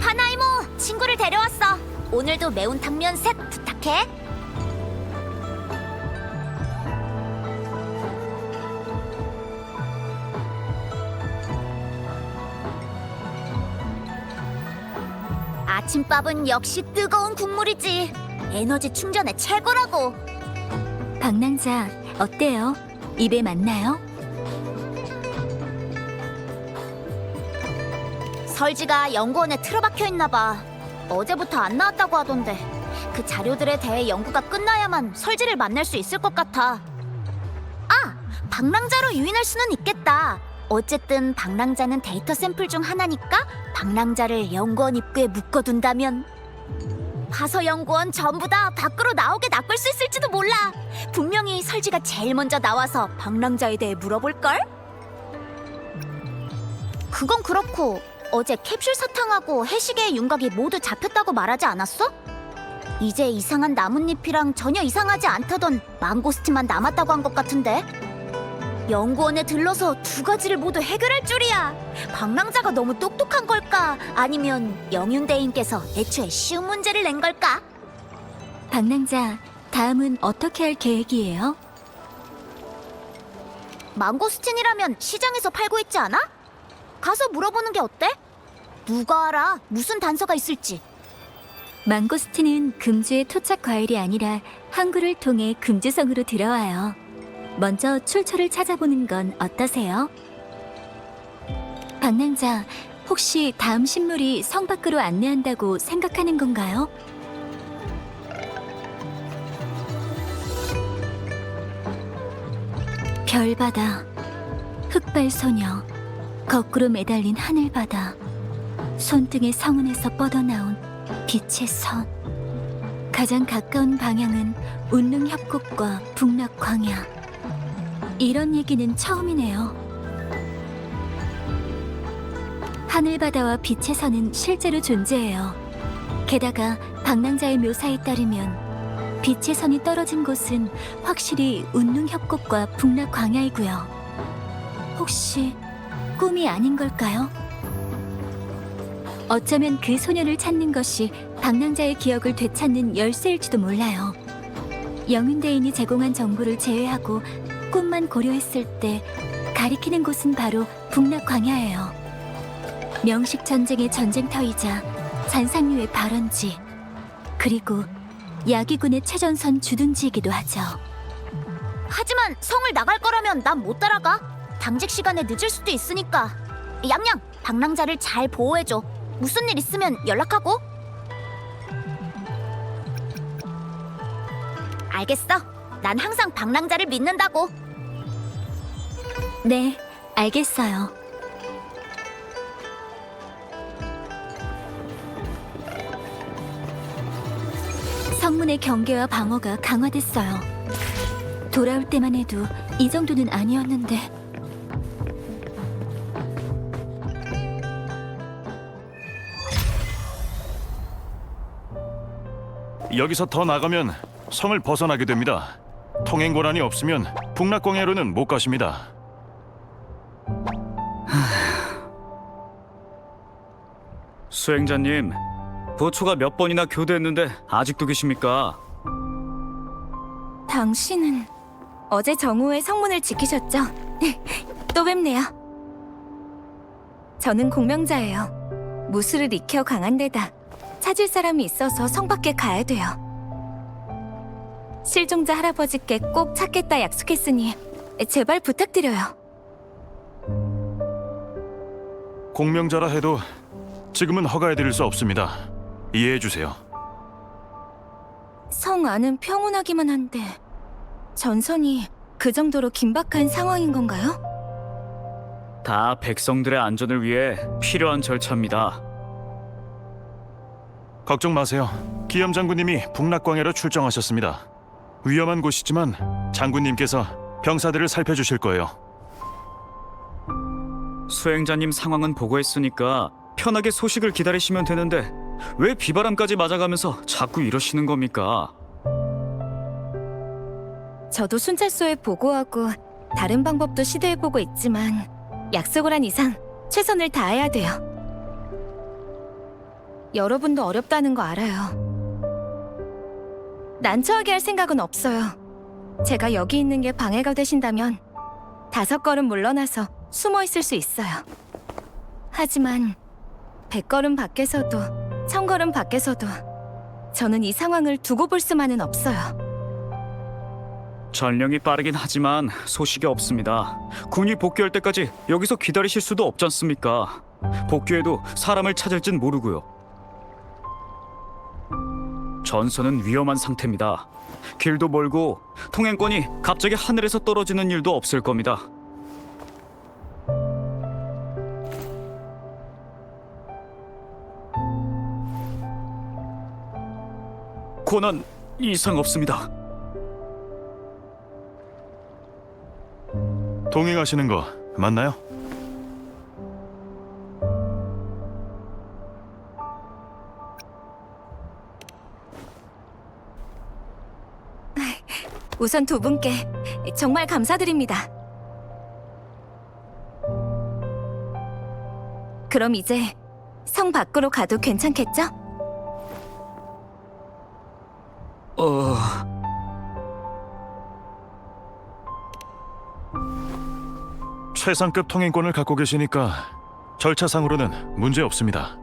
파나이모, 친구를 데려왔어. 오늘도 매운탕면 셋 부탁해. 아침밥은 역시 뜨거운 국물이지. 에너지 충전에 최고라고. 방랑자, 어때요? 입에 맞나요? 설지가 연구원에 틀어박혀 있나 봐. 어제부터 안 나왔다고 하던데. 그 자료들에 대해 연구가 끝나야만 설지를 만날 수 있을 것 같아. 아! 방랑자로 유인할 수는 있겠다. 어쨌든 방랑자는 데이터 샘플 중 하나니까 방랑자를 연구원 입구에 묶어둔다면 가서 연구원 전부 다 밖으로 나오게 낚을 수 있을지도 몰라. 분명히 설지가 제일 먼저 나와서 방랑자에 대해 물어볼걸? 그건 그렇고 어제 캡슐 사탕하고 해시계의 윤곽이 모두 잡혔다고 말하지 않았어? 이제 이상한 나뭇잎이랑 전혀 이상하지 않다던 망고스틴만 남았다고 한 것 같은데? 연구원에 들러서 두 가지를 모두 해결할 줄이야. 방랑자가 너무 똑똑한 걸까? 아니면 영윤대인께서 애초에 쉬운 문제를 낸 걸까? 방랑자, 다음은 어떻게 할 계획이에요? 망고스틴이라면 시장에서 팔고 있지 않아? 가서 물어보는 게 어때? 누가 알아? 무슨 단서가 있을지. 망고스틴은 금주의 토착 과일이 아니라 항구를 통해 금주성으로 들어와요. 먼저 출처를 찾아보는 건 어떠세요? 방랑자, 혹시 다음 신물이 성 밖으로 안내한다고 생각하는 건가요? 별바다, 흑발소녀, 거꾸로 매달린 하늘바다, 손등의 성운에서 뻗어나온 빛의 선. 가장 가까운 방향은 운릉협곡과 북락광야. 이런 얘기는 처음이네요. 하늘바다와 빛의 선은 실제로 존재해요. 게다가 방랑자의 묘사에 따르면 빛의 선이 떨어진 곳은 확실히 운릉협곡과 북락광야이고요. 혹시 꿈이 아닌 걸까요? 어쩌면 그 소녀를 찾는 것이 방랑자의 기억을 되찾는 열쇠일지도 몰라요. 영윤대인이 제공한 정보를 제외하고 꿈만 고려했을 때 가리키는 곳은 바로 북락광야예요. 명식 전쟁의 전쟁터이자 잔상류의 발원지, 그리고 야기군의 최전선 주둔지이기도 하죠. 하지만 성을 나갈 거라면 난 못 따라가. 당직 시간에 늦을 수도 있으니까. 얌얌, 방랑자를 잘 보호해줘. 무슨 일 있으면 연락하고. 알겠어. 난 항상 방랑자를 믿는다고. 네, 알겠어요. 성문의 경계와 방어가 강화됐어요. 돌아올 때만 해도 이 정도는 아니었는데. 여기서 더 나가면 성을 벗어나게 됩니다. 통행 권한이 없으면 북락광야로는 못 가십니다. 수행자님, 보초가 몇 번이나 교대했는데 아직도 계십니까? 당신은 어제 정오에 성문을 지키셨죠? 또 뵙네요. 저는 공명자예요. 무술을 익혀 강한 데다 찾을 사람이 있어서 성 밖에 가야 돼요. 실종자 할아버지께 꼭 찾겠다 약속했으니 제발 부탁드려요. 공명자라 해도 지금은 허가해드릴 수 없습니다. 이해해주세요. 성 안은 평온하기만 한데 전선이 그 정도로 긴박한 상황인 건가요? 다 백성들의 안전을 위해 필요한 절차입니다. 걱정 마세요. 기염 장군님이 북락광야로 출정하셨습니다. 위험한 곳이지만 장군님께서 병사들을 살펴주실 거예요. 수행자님 상황은 보고했으니까 편하게 소식을 기다리시면 되는데 왜 비바람까지 맞아가면서 자꾸 이러시는 겁니까? 저도 순찰소에 보고하고 다른 방법도 시도해보고 있지만 약속을 한 이상 최선을 다해야 돼요. 여러분도 어렵다는 거 알아요. 난처하게 할 생각은 없어요. 제가 여기 있는 게 방해가 되신다면 5걸음 물러나서 숨어 있을 수 있어요. 하지만 100걸음 밖에서도 1000걸음 밖에서도 저는 이 상황을 두고 볼 수만은 없어요. 전령이 빠르긴 하지만 소식이 없습니다. 군이 복귀할 때까지 여기서 기다리실 수도 없지 않습니까? 복귀해도 사람을 찾을진 모르고요. 전선은 위험한 상태입니다. 길도 멀고 통행권이 갑자기 하늘에서 떨어지는 일도 없을 겁니다. 고난 이상 없습니다. 동행하시는 거 맞나요? 우선 두 분께 정말 감사드립니다. 그럼 이제 성 밖으로 가도 괜찮겠죠? 최상급 통행권을 갖고 계시니까 절차상으로는 문제 없습니다.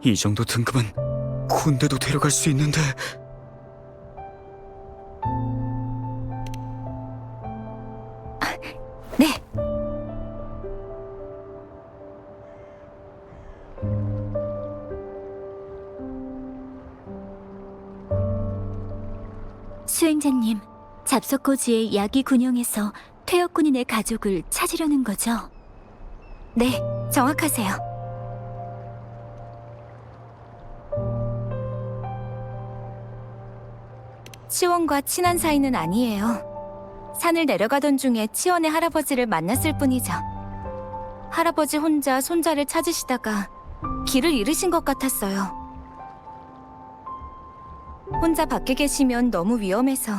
이 정도 등급은 군대도 데려갈 수 있는데. 네. 수행자님, 잡석고지의 야기 군용에서 퇴역 군인의 가족을 찾으려는 거죠? 네, 정확하세요. 치원과 친한 사이는 아니에요. 산을 내려가던 중에 치원의 할아버지를 만났을 뿐이죠. 할아버지 혼자 손자를 찾으시다가 길을 잃으신 것 같았어요. 혼자 밖에 계시면 너무 위험해서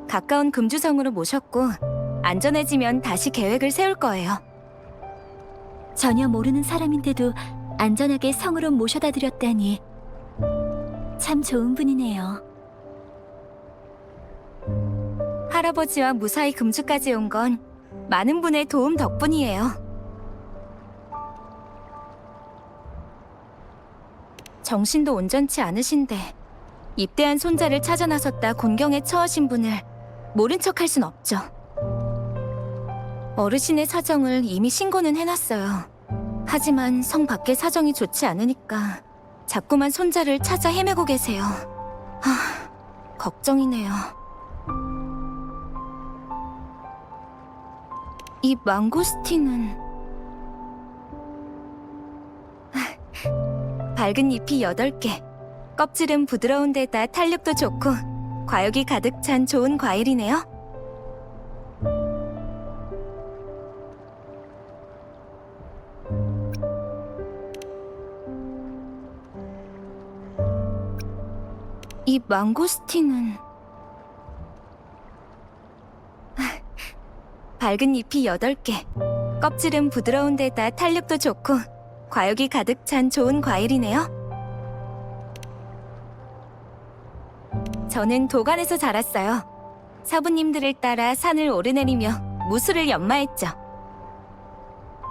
가까운 금주성으로 모셨고 안전해지면 다시 계획을 세울 거예요. 전혀 모르는 사람인데도 안전하게 성으로 모셔다 드렸다니 참 좋은 분이네요. 할아버지와 무사히 금주까지 온 건 많은 분의 도움 덕분이에요. 정신도 온전치 않으신데 입대한 손자를 찾아 나섰다 곤경에 처하신 분을 모른 척할 순 없죠. 어르신의 사정을 이미 신고는 해놨어요. 하지만 성 밖의 사정이 좋지 않으니까 자꾸만 손자를 찾아 헤매고 계세요. 걱정이네요. 이 망고스틴은 밝은 잎이 8개, 껍질은 부드러운 데다 탄력도 좋고 과육이 가득 찬 좋은 과일이네요. 이 망고스틴은 밝은 잎이 8개, 껍질은 부드러운 데다 탄력도 좋고 과육이 가득 찬 좋은 과일이네요. 저는 도간에서 자랐어요. 사부님들을 따라 산을 오르내리며 무술을 연마했죠.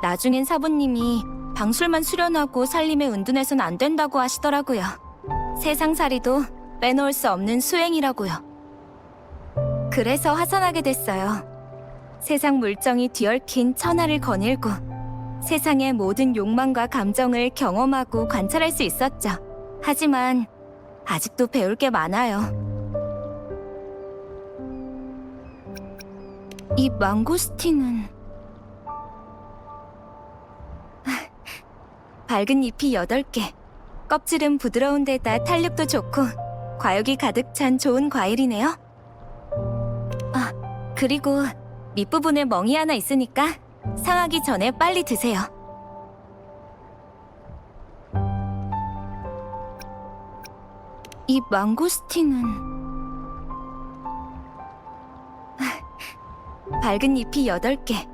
나중엔 사부님이 방술만 수련하고 살림에 은둔해선 안 된다고 하시더라고요. 세상살이도 빼놓을 수 없는 수행이라고요. 그래서 하산하게 됐어요. 세상 물정이 뒤얽힌 천하를 거닐고 세상의 모든 욕망과 감정을 경험하고 관찰할 수 있었죠. 하지만 아직도 배울 게 많아요. 이 망고스틴은 밝은 잎이 8개, 껍질은 부드러운 데다 탄력도 좋고 과육이 가득 찬 좋은 과일이네요. 그리고 밑부분에 멍이 하나 있으니까 상하기 전에 빨리 드세요. 이 망고스틴은 밝은 잎이 8개,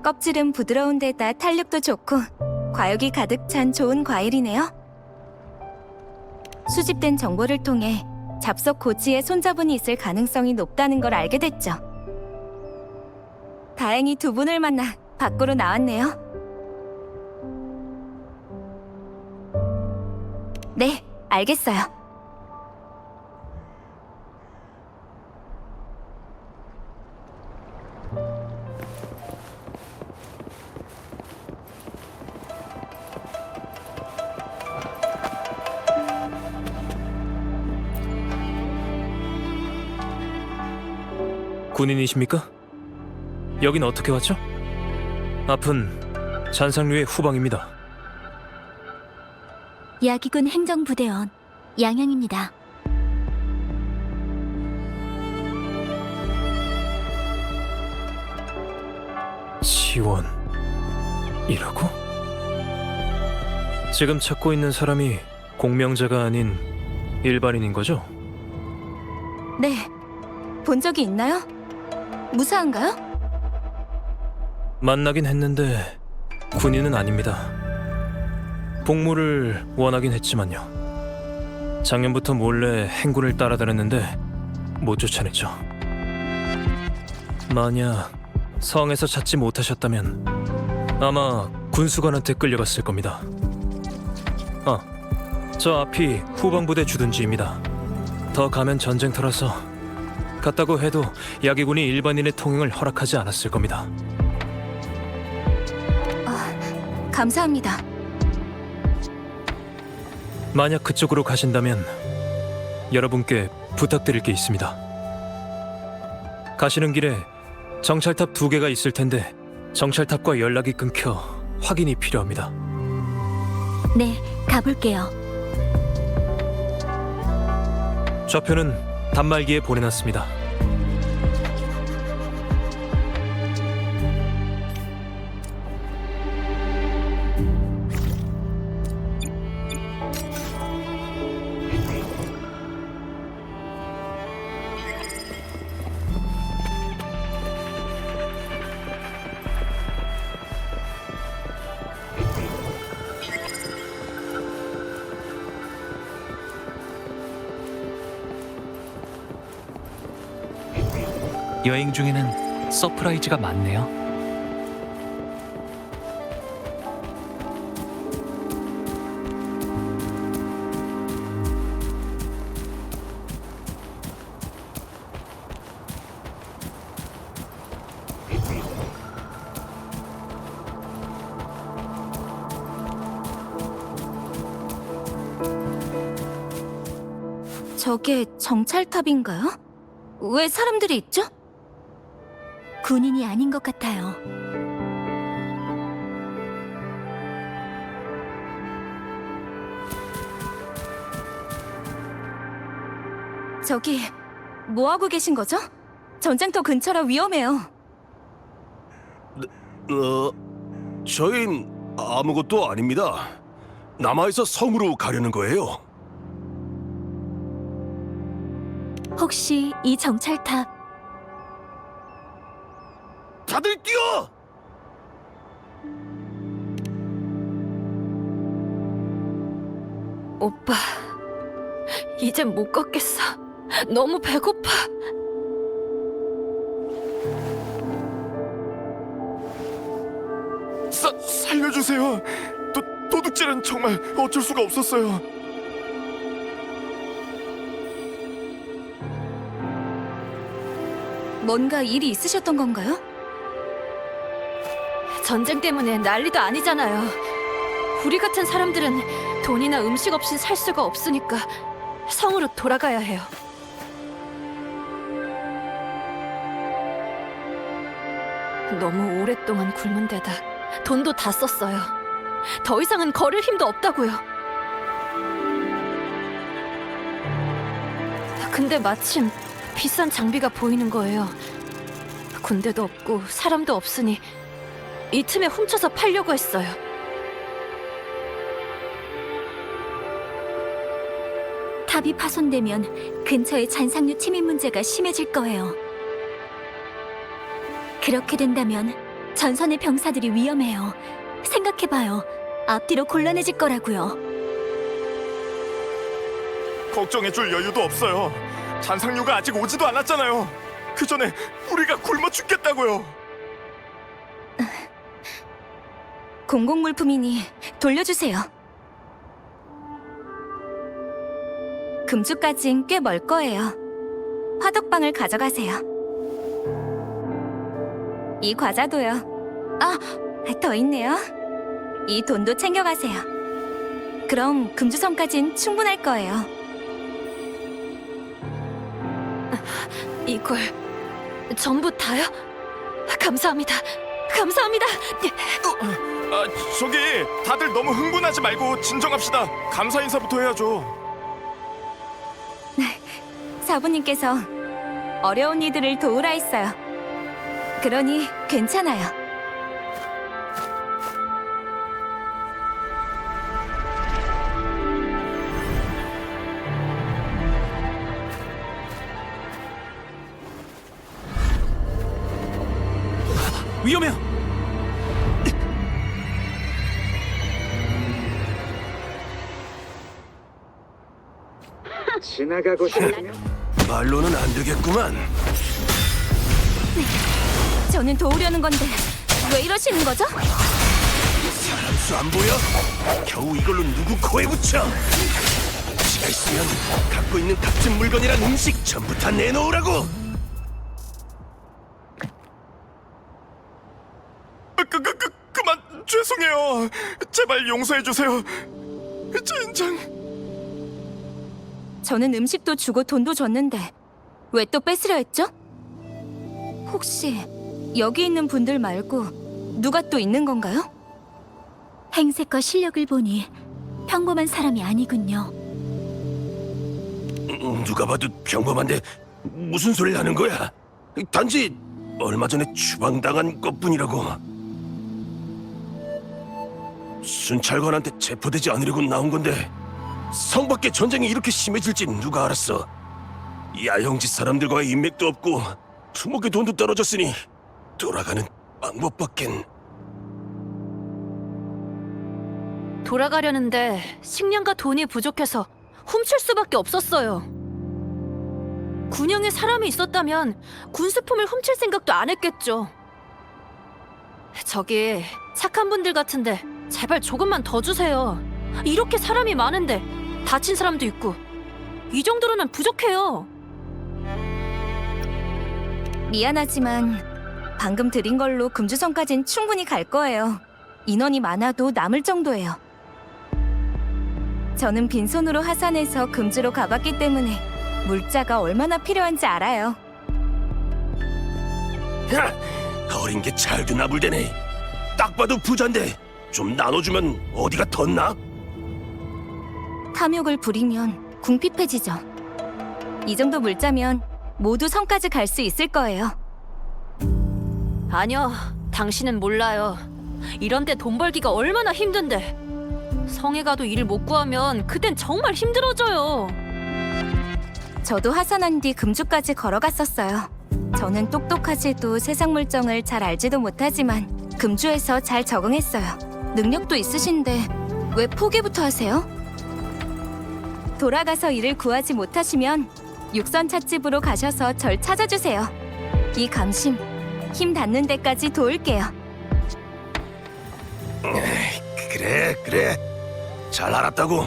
껍질은 부드러운 데다 탄력도 좋고 과육이 가득 찬 좋은 과일이네요. 수집된 정보를 통해 잡석 고지에 손자분이 있을 가능성이 높다는 걸 알게 됐죠. 다행히 두 분을 만나 밖으로 나왔네요. 네, 알겠어요. 군인이십니까? 여긴 어떻게 왔죠? 앞은 잔상류의 후방입니다. 야기군 행정부대원 양양입니다. 지원이라고? 지금 찾고 있는 사람이 공명자가 아닌 일반인인 거죠? 네, 본 적이 있나요? 무사한가요? 만나긴 했는데 군인은 아닙니다. 복무를 원하긴 했지만요. 작년부터 몰래 행군을 따라다녔는데 못 쫓아냈죠. 만약 성에서 찾지 못하셨다면 아마 군수관한테 끌려갔을 겁니다. 저 앞이 후방부대 주둔지입니다. 더 가면 전쟁터라서 갔다고 해도 야기군이 일반인의 통행을 허락하지 않았을 겁니다. 감사합니다. 만약 그쪽으로 가신다면 여러분께 부탁드릴 게 있습니다. 가시는 길에 정찰탑 2개가 있을 텐데 정찰탑과 연락이 끊겨 확인이 필요합니다. 네, 가볼게요. 좌표는 단말기에 보내놨습니다. 여행 중에는 서프라이즈가 많네요. 저게 정찰탑인가요? 왜 사람들이 있죠? 군인이 아닌 것 같아요. 저기 뭐 하고 계신 거죠? 전쟁터 근처라 위험해요. 저흰 아무것도 아닙니다. 남아있어 섬으로 가려는 거예요. 혹시 이 정찰탑 다들 뛰어! 오빠, 이젠 못 걷겠어. 너무 배고파. 살려주세요. 도둑질은 정말 어쩔 수가 없었어요. 뭔가 일이 있으셨던 건가요? 전쟁 때문에 난리도 아니잖아요. 우리 같은 사람들은 돈이나 음식 없인 살 수가 없으니까 성으로 돌아가야 해요. 너무 오랫동안 굶은 데다 돈도 다 썼어요. 더 이상은 걸을 힘도 없다고요. 근데 마침 비싼 장비가 보이는 거예요. 군대도 없고 사람도 없으니 이 틈에 훔쳐서 팔려고 했어요. 탑이 파손되면 근처의 잔상류 침입 문제가 심해질 거예요. 그렇게 된다면 전선의 병사들이 위험해요. 생각해봐요. 앞뒤로 곤란해질 거라고요. 걱정해줄 여유도 없어요. 잔상류가 아직 오지도 않았잖아요. 그 전에 우리가 굶어 죽겠다고요. 공공물품이니 돌려주세요. 금주까진 꽤 멀 거예요. 화덕방을 가져가세요. 이 과자도요. 아, 더 있네요. 이 돈도 챙겨가세요. 그럼 금주섬까진 충분할 거예요. 이걸 전부 다요? 감사합니다. 감사합니다. 저기 다들 너무 흥분하지 말고 진정합시다. 감사 인사부터 해야죠. 사부님께서 어려운 이들을 도우라 했어요. 그러니 괜찮아요. 위험해요. 지나가고 싶으면 말로는 안 되겠구만. 저는 도우려는 건데 왜 이러시는 거죠? 사람 수 안 보여? 겨우 이걸로 누구 코에 붙여? 지가 있으면 갖고 있는 값진 물건이란 음식 전부 다 내놓으라고. 그만 죄송해요. 제발 용서해 주세요. 젠장. 저는 음식도 주고 돈도 줬는데 왜 또 뺏으려 했죠? 혹시 여기 있는 분들 말고 누가 또 있는 건가요? 행색과 실력을 보니 평범한 사람이 아니군요. 누가 봐도 평범한데 무슨 소리를 하는 거야? 단지 얼마 전에 추방당한 것뿐이라고. 순찰관한테 체포되지 않으려고 나온 건데 성 밖에 전쟁이 이렇게 심해질지 누가 알았어. 야영지 사람들과의 인맥도 없고 투목의 돈도 떨어졌으니 돌아가는 방법밖엔. 돌아가려는데 식량과 돈이 부족해서 훔칠 수밖에 없었어요. 군영에 사람이 있었다면 군수품을 훔칠 생각도 안 했겠죠. 저기 착한 분들 같은데 제발 조금만 더 주세요. 이렇게 사람이 많은데 다친 사람도 있고 이 정도로는 부족해요. 미안하지만 방금 드린 걸로 금주섬까진 충분히 갈 거예요. 인원이 많아도 남을 정도예요. 저는 빈손으로 하산해서 금주로 가봤기 때문에 물자가 얼마나 필요한지 알아요. 하, 어린 게 잘도 나불대네. 딱 봐도 부잔데 좀 나눠주면 어디가 덧나? 탐욕을 부리면 궁핍해지죠. 이 정도 물자면 모두 섬까지 갈 수 있을 거예요. 아니요, 당신은 몰라요. 이런 데 돈 벌기가 얼마나 힘든데. 성에 가도 일을 못 구하면 그땐 정말 힘들어져요. 저도 하산한 뒤 금주까지 걸어갔었어요. 저는 똑똑하지도 세상 물정을 잘 알지도 못하지만 금주에서 잘 적응했어요. 능력도 있으신데 왜 포기부터 하세요? 돌아가서 일을 구하지 못하시면 육선 찻집으로 가셔서 절 찾아주세요. 이 감심 힘 닿는 데까지 도울게요. 그래 잘 알았다고.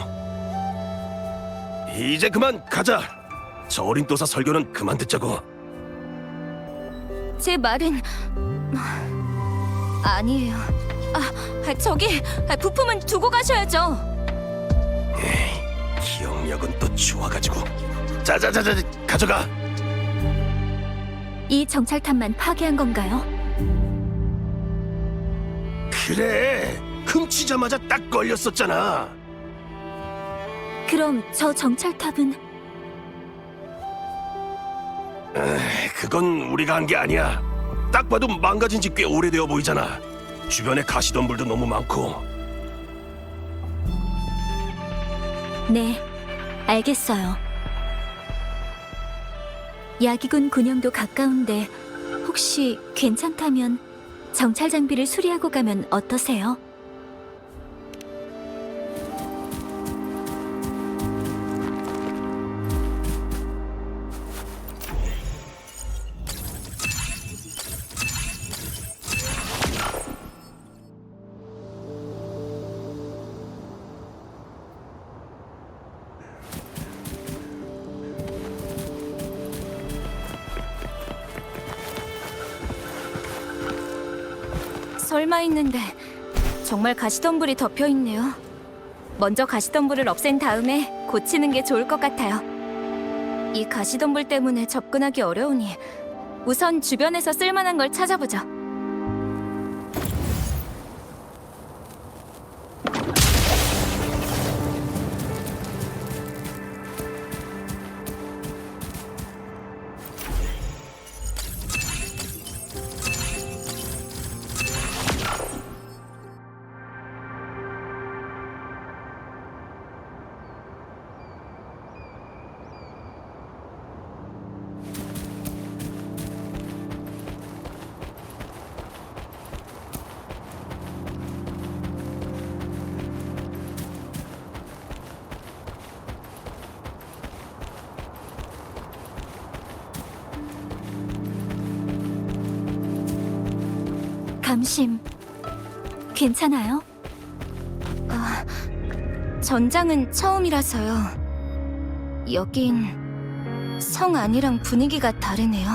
이제 그만 가자. 저 어린 또사 설교는 그만 듣자고. 제 말은 아니에요. 저기 부품은 두고 가셔야죠. 기억력은 또 좋아가지고. 자자자자 가져가. 이 정찰탑만 파괴한 건가요? 그래 훔치자마자 딱 걸렸었잖아. 그럼 저 정찰탑은 그건 우리가 한 게 아니야. 딱 봐도 망가진 지 꽤 오래되어 보이잖아. 주변에 가시덤불도 너무 많고. 네, 알겠어요. 야기군 군영도 가까운데 혹시 괜찮다면 정찰 장비를 수리하고 가면 어떠세요? 설마 했는데 정말 가시덤불이 덮여 있네요. 먼저 가시덤불을 없앤 다음에 고치는 게 좋을 것 같아요. 이 가시덤불 때문에 접근하기 어려우니 우선 주변에서 쓸만한 걸 찾아보죠. 감심, 괜찮아요? 전장은 처음이라서요. 여긴 성 안이랑 분위기가 다르네요.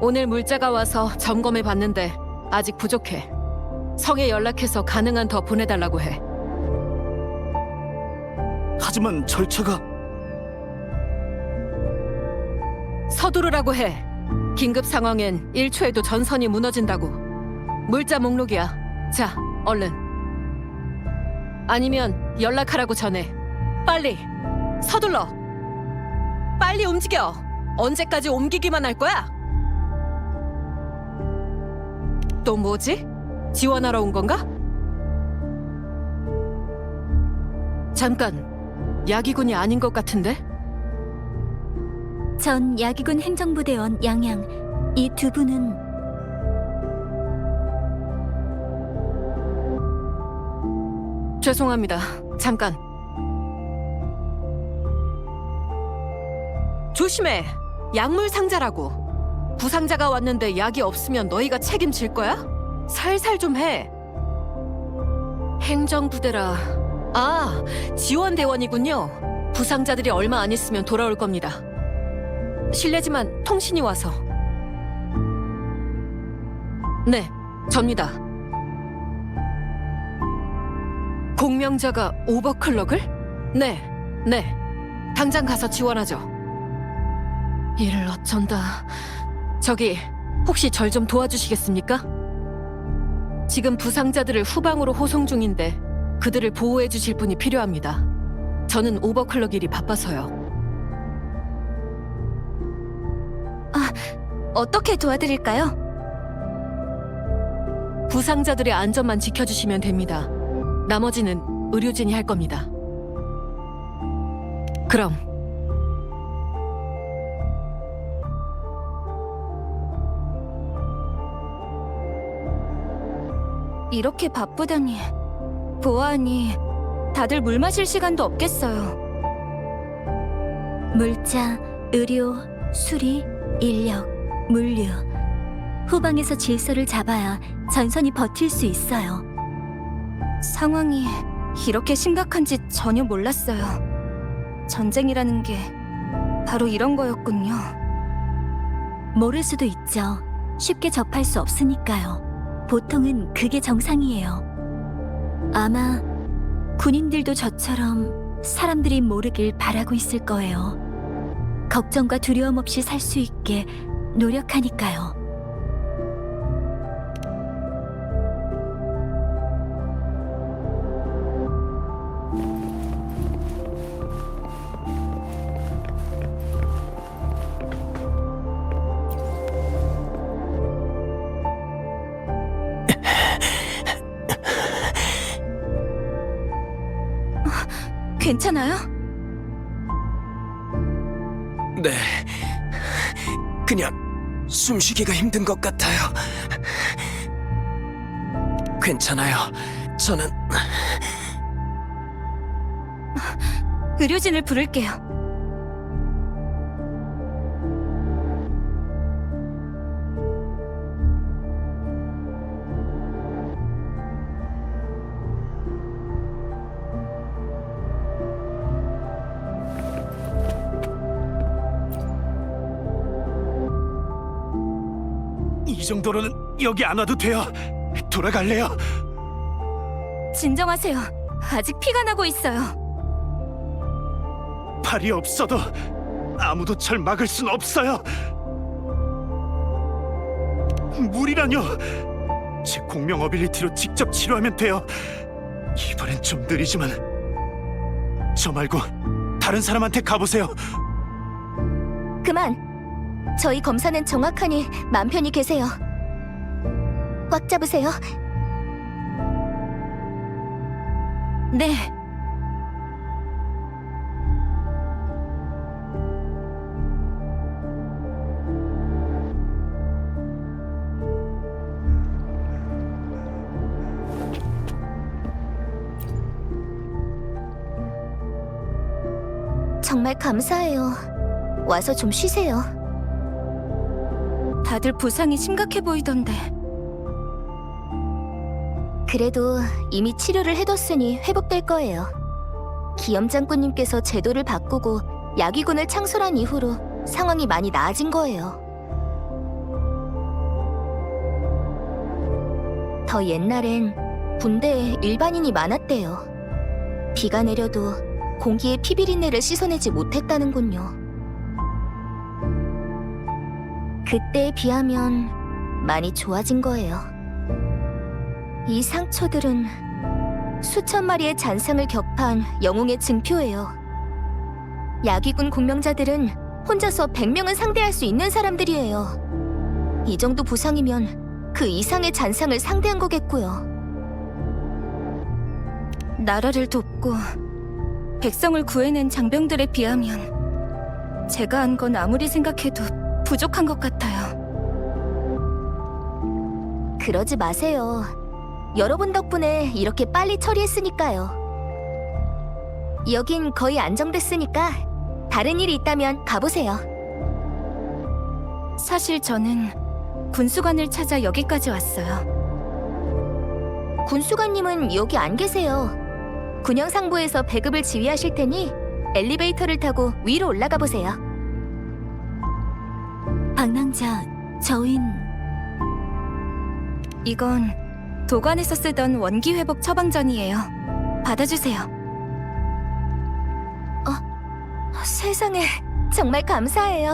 오늘 물자가 와서 점검해 봤는데 아직 부족해. 성에 연락해서 가능한 더 보내달라고 해. 하지만 절차가 서두르라고 해. 긴급 상황엔 1초에도 전선이 무너진다고. 물자 목록이야. 자, 얼른. 아니면 연락하라고 전해. 빨리. 서둘러. 빨리 움직여. 언제까지 옮기기만 할 거야? 또 뭐지? 지원하러 온 건가? 잠깐, 야기군이 아닌 것 같은데? 전 야기군 행정부대원 양양. 이 두 분은 죄송합니다. 잠깐. 조심해. 약물 상자라고. 부상자가 왔는데 약이 없으면 너희가 책임질 거야? 살살 좀 해. 행정부대라. 아, 지원대원이군요. 부상자들이 얼마 안 있으면 돌아올 겁니다. 실례지만 통신이 와서. 네, 접니다. 공명자가 오버클럭을? 네. 당장 가서 지원하죠. 이를 어쩐다. 저기, 혹시 절 좀 도와주시겠습니까? 지금 부상자들을 후방으로 호송 중인데 그들을 보호해 주실 분이 필요합니다. 저는 오버클럭 일이 바빠서요. 어떻게 도와드릴까요? 부상자들의 안전만 지켜주시면 됩니다. 나머지는 의료진이 할 겁니다. 그럼. 이렇게 바쁘다니. 보아하니 다들 물 마실 시간도 없겠어요. 물자, 의료, 수리, 인력, 물류. 후방에서 질서를 잡아야 전선이 버틸 수 있어요. 상황이 이렇게 심각한지 전혀 몰랐어요. 전쟁이라는 게 바로 이런 거였군요. 모를 수도 있죠. 쉽게 접할 수 없으니까요. 보통은 그게 정상이에요. 아마 군인들도 저처럼 사람들이 모르길 바라고 있을 거예요. 걱정과 두려움 없이 살 수 있게 노력하니까요. 괜찮아요? 네. 그냥 숨쉬기가 힘든 것 같아요. 괜찮아요. 저는 의료진을 부를게요. 이 정도로는 여기 안 와도 돼요. 돌아갈래요. 진정하세요. 아직 피가 나고 있어요. 팔이 없어도 아무도 절 막을 순 없어요. 물이라뇨. 제 공명 어빌리티로 직접 치료하면 돼요. 이번엔 좀 느리지만 저 말고 다른 사람한테 가보세요. 그만. 저희 검사는 정확하니 맘 편히 계세요. 꽉 잡으세요. 네. 정말 감사해요. 와서 좀 쉬세요. 다들 부상이 심각해 보이던데. 그래도 이미 치료를 해뒀으니 회복될 거예요. 기염 장군님께서 제도를 바꾸고 야기군을 창설한 이후로 상황이 많이 나아진 거예요. 더 옛날엔 군대에 일반인이 많았대요. 비가 내려도 공기에 피비린내를 씻어내지 못했다는군요. 그때에 비하면 많이 좋아진 거예요. 이 상처들은 수천 마리의 잔상을 격파한 영웅의 증표예요. 야기군 공명자들은 혼자서 100명은 상대할 수 있는 사람들이에요. 이 정도 부상이면 그 이상의 잔상을 상대한 거겠고요. 나라를 돕고 백성을 구해낸 장병들에 비하면 제가 한 건 아무리 생각해도 부족한 것 같아요. 그러지 마세요. 여러분 덕분에 이렇게 빨리 처리했으니까요. 여긴 거의 안정됐으니까 다른 일이 있다면 가보세요. 사실 저는 군수관을 찾아 여기까지 왔어요. 군수관님은 여기 안 계세요. 군영상부에서 배급을 지휘하실 테니 엘리베이터를 타고 위로 올라가 보세요. 방랑자, 저윈. 이건 도관에서 쓰던 원기 회복 처방전이에요. 받아주세요. 세상에, 정말 감사해요.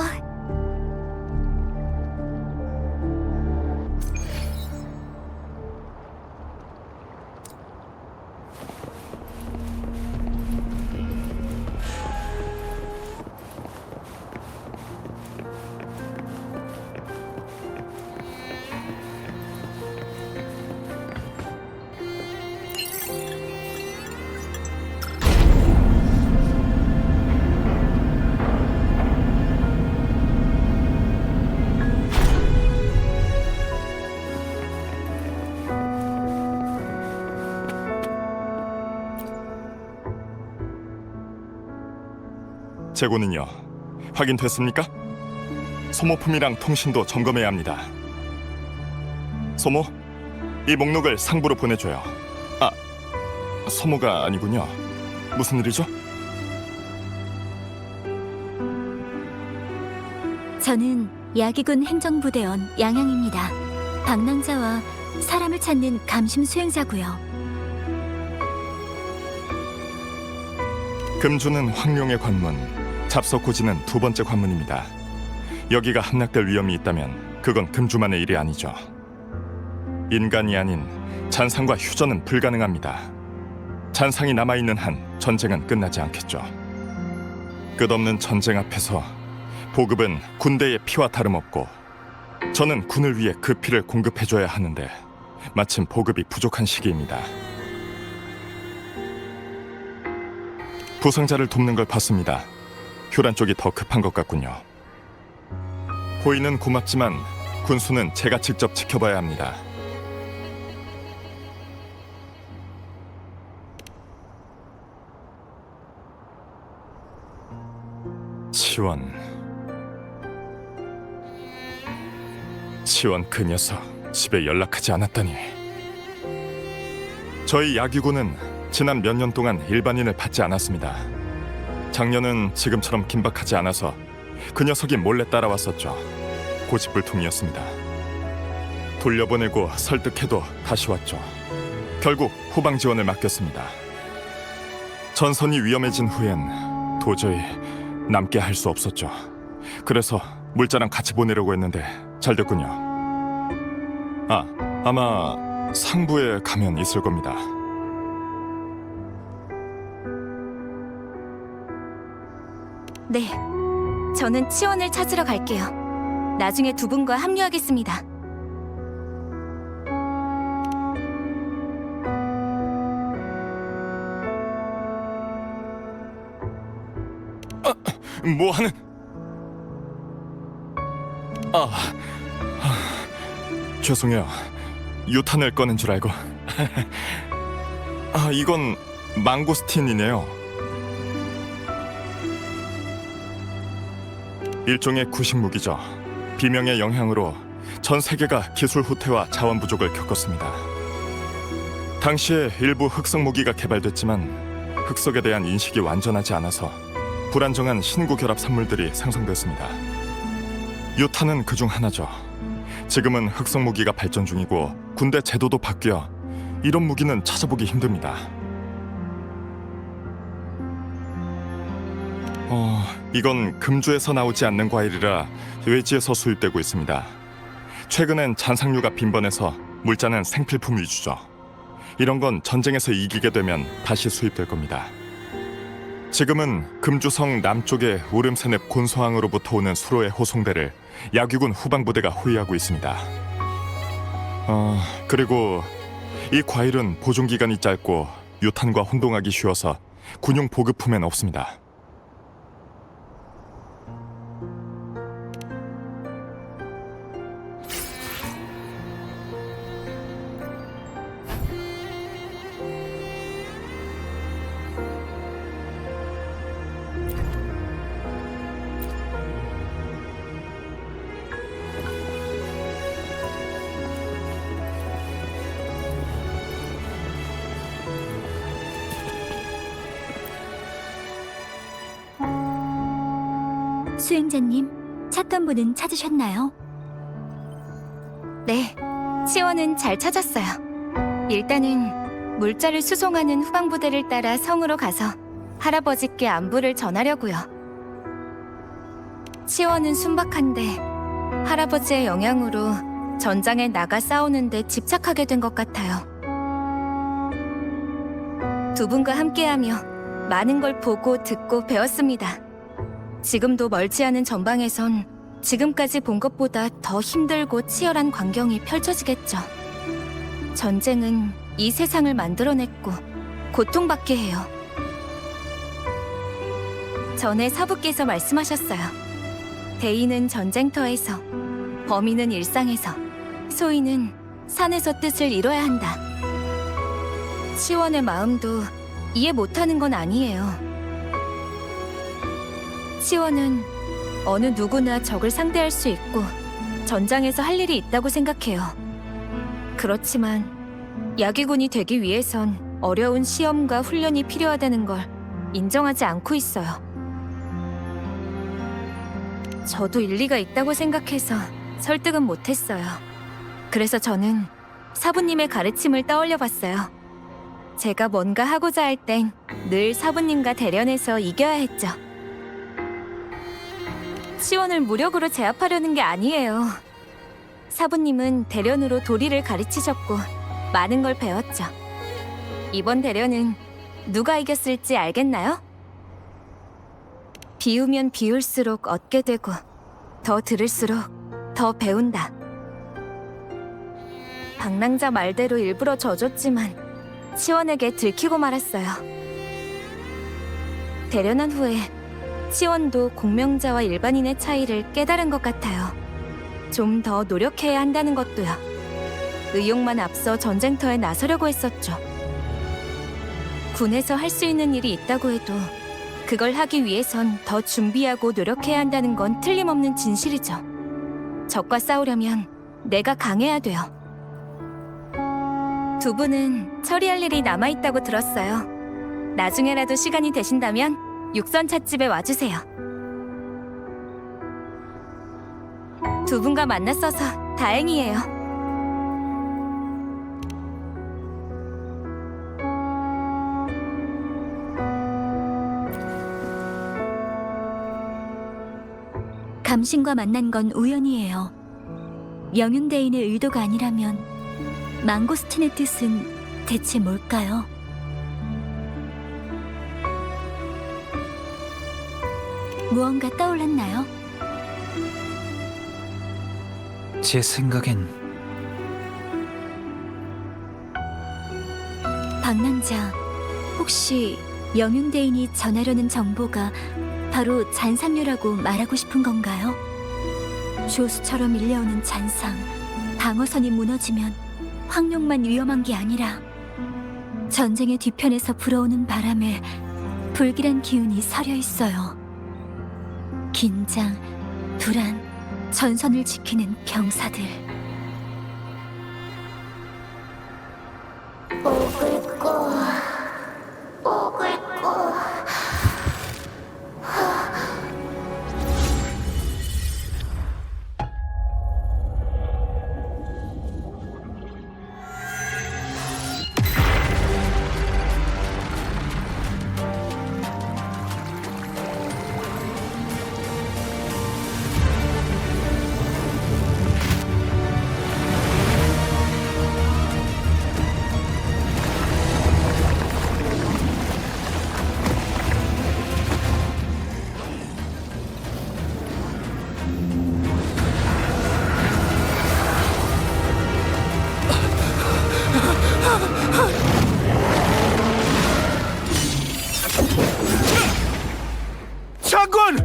재고는요? 확인됐습니까? 소모품이랑 통신도 점검해야 합니다. 소모, 이 목록을 상부로 보내줘요. 아, 소모가 아니군요. 무슨 일이죠? 저는 야기군 행정부대원 양양입니다. 방랑자와 사람을 찾는 감심 수행자고요. 금주는 황룡의 관문, 잡석고지는 두 번째 관문입니다. 여기가 함락될 위험이 있다면 그건 금주만의 일이 아니죠. 인간이 아닌 잔상과 휴전은 불가능합니다. 잔상이 남아있는 한 전쟁은 끝나지 않겠죠. 끝없는 전쟁 앞에서 보급은 군대의 피와 다름없고 저는 군을 위해 그 피를 공급해줘야 하는데 마침 보급이 부족한 시기입니다. 부상자를 돕는 걸 봤습니다. 효란 쪽이 더 급한 것 같군요. 호의는 고맙지만 군수는 제가 직접 지켜봐야 합니다. 치원 그 녀석 집에 연락하지 않았다니. 저희 야기군은 지난 몇 년 동안 일반인을 받지 않았습니다. 작년은 지금처럼 긴박하지 않아서 그 녀석이 몰래 따라왔었죠. 고집불통이었습니다. 돌려보내고 설득해도 다시 왔죠. 결국 후방 지원을 맡겼습니다. 전선이 위험해진 후엔 도저히 남게 할 수 없었죠. 그래서 물자랑 같이 보내려고 했는데 잘 됐군요. 아마 상부에 가면 있을 겁니다. 네, 저는 치원을 찾으러 갈게요. 나중에 두 분과 합류하겠습니다. 뭐하는? 죄송해요. 유탄을 꺼낸 줄 알고. 이건 망고스틴이네요. 일종의 구식 무기죠. 비명의 영향으로 전 세계가 기술 후퇴와 자원 부족을 겪었습니다. 당시에 일부 흑성 무기가 개발됐지만 흑석에 대한 인식이 완전하지 않아서 불안정한 신구 결합 산물들이 생성됐습니다. 유탄은 그중 하나죠. 지금은 흑성 무기가 발전 중이고 군대 제도도 바뀌어 이런 무기는 찾아보기 힘듭니다. 이건 금주에서 나오지 않는 과일이라 외지에서 수입되고 있습니다. 최근엔 잔상류가 빈번해서 물자는 생필품 위주죠. 이런 건 전쟁에서 이기게 되면 다시 수입될 겁니다. 지금은 금주성 남쪽의 우름세넵 곤소항으로부터 오는 수로의 호송대를 야귀군 후방부대가 호위하고 있습니다. 그리고 이 과일은 보존기간이 짧고 유탄과 혼동하기 쉬워서 군용 보급품엔 없습니다. 수행자님, 찾던 분은 찾으셨나요? 네, 치원은 잘 찾았어요. 일단은 물자를 수송하는 후방부대를 따라 성으로 가서 할아버지께 안부를 전하려고요. 치원은 순박한데 할아버지의 영향으로 전장에 나가 싸우는데 집착하게 된 것 같아요. 두 분과 함께하며 많은 걸 보고 듣고 배웠습니다. 지금도 멀지 않은 전방에선 지금까지 본 것보다 더 힘들고 치열한 광경이 펼쳐지겠죠. 전쟁은 이 세상을 만들어냈고 고통받게 해요. 전에 사부께서 말씀하셨어요. 대의는 전쟁터에서, 범인은 일상에서, 소인은 산에서 뜻을 이뤄야 한다. 치원의 마음도 이해 못하는 건 아니에요. 치원은 어느 누구나 적을 상대할 수 있고 전장에서 할 일이 있다고 생각해요. 그렇지만 야귀군이 되기 위해선 어려운 시험과 훈련이 필요하다는 걸 인정하지 않고 있어요. 저도 일리가 있다고 생각해서 설득은 못했어요. 그래서 저는 사부님의 가르침을 떠올려 봤어요. 제가 뭔가 하고자 할 땐 늘 사부님과 대련해서 이겨야 했죠. 치원을 무력으로 제압하려는 게 아니에요. 사부님은 대련으로 도리를 가르치셨고 많은 걸 배웠죠. 이번 대련은 누가 이겼을지 알겠나요? 비우면 비울수록 얻게 되고 더 들을수록 더 배운다. 방랑자 말대로 일부러 져줬지만 치원에게 들키고 말았어요. 대련한 후에 치원도 공명자와 일반인의 차이를 깨달은 것 같아요. 좀 더 노력해야 한다는 것도요. 의욕만 앞서 전쟁터에 나서려고 했었죠. 군에서 할 수 있는 일이 있다고 해도 그걸 하기 위해선 더 준비하고 노력해야 한다는 건 틀림없는 진실이죠. 적과 싸우려면 내가 강해야 돼요. 두 분은 처리할 일이 남아있다고 들었어요. 나중에라도 시간이 되신다면 육선 찻집에 와주세요. 두 분과 만났어서 다행이에요. 담신과 만난 건 우연이에요. 영윤대인의 의도가 아니라면 망고스틴의 뜻은 대체 뭘까요? 무언가 떠올랐나요? 제 생각엔 방랑자, 혹시 영윤대인이 전하려는 정보가 바로 잔상류라고 말하고 싶은 건가요? 조수처럼 밀려오는 잔상, 방어선이 무너지면 황룡만 위험한 게 아니라 전쟁의 뒤편에서 불어오는 바람에 불길한 기운이 서려 있어요. 긴장, 불안, 전선을 지키는 병사들. 장군!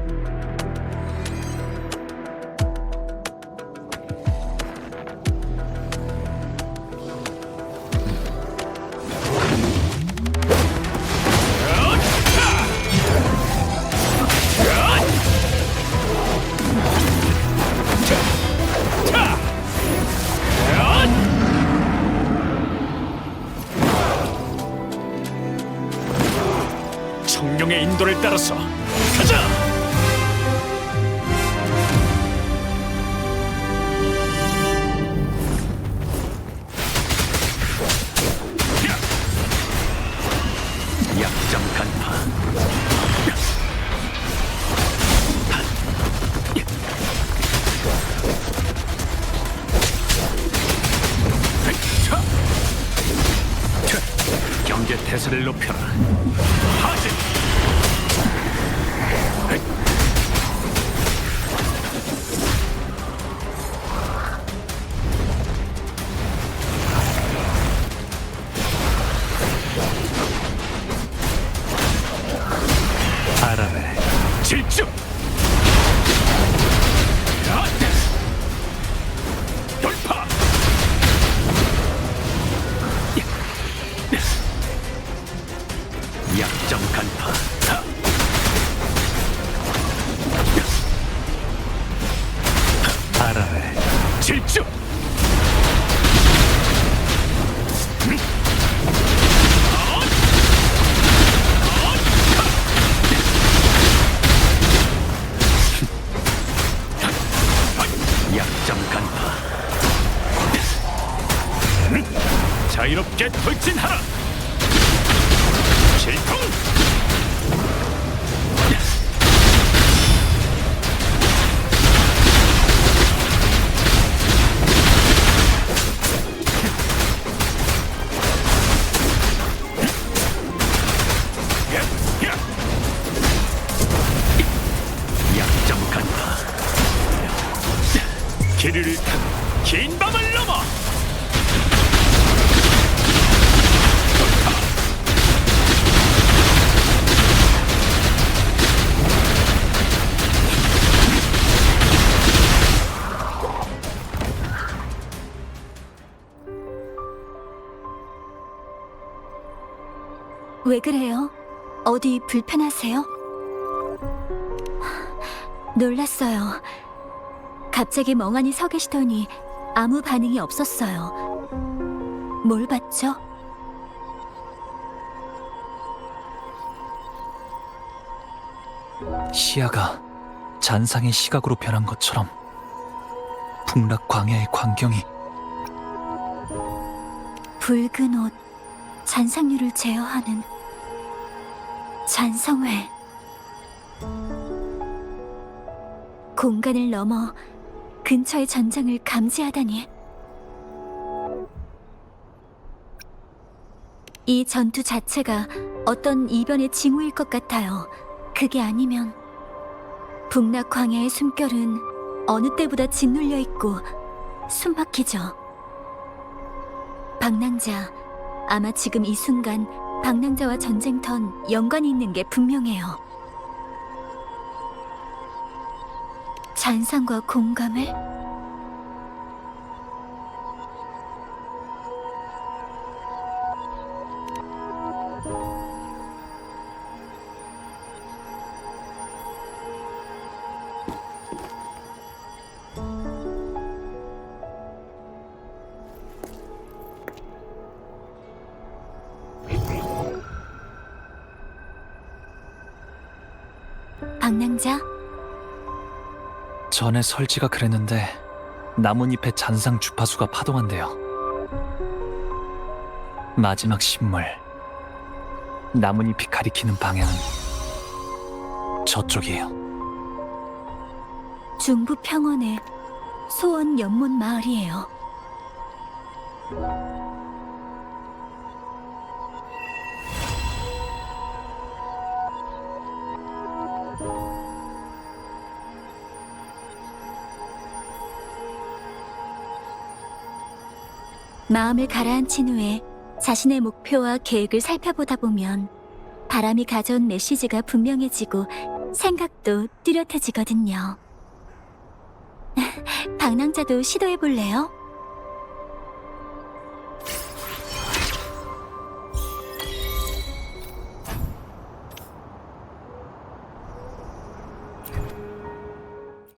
청룡의 인도를 따라서 가자! 약점 간파. 경계 태세를 높여라. 하지! 알아래. 질주! 돌파! 약점 간파. 알아래. 질주! 약점 간파. 자유롭게 돌진하라! 실통! 약점 간파. 길을 타고 긴 밤을 넘어! 왜 그래요? 어디 불편하세요? 놀랐어요. 갑자기 멍하니 서 계시더니 아무 반응이 없었어요. 뭘 봤죠? 시야가 잔상의 시각으로 변한 것처럼 북락 광야의 광경이 붉은 옷, 잔상류를 제어하는 잔성회. 공간을 넘어 근처의 전장을 감지하다니. 이 전투 자체가 어떤 이변의 징후일 것 같아요. 그게 아니면 북락 광야의 숨결은 어느 때보다 짓눌려 있고 숨막히죠. 방랑자, 아마 지금 이 순간 방랑자와 전쟁턴 연관이 있는 게 분명해요. 잔상과 공감을? 방랑자? 전에 설지가 그랬는데 나뭇잎의 잔상 주파수가 파동한대요. 마지막 신물. 나뭇잎이 가리키는 방향은 저쪽이에요. 중부 평원의 소원 연못 마을이에요. 마음을 가라앉힌 후에 자신의 목표와 계획을 살펴보다 보면 바람이 가져온 메시지가 분명해지고 생각도 뚜렷해지거든요. 방랑자도 시도해볼래요?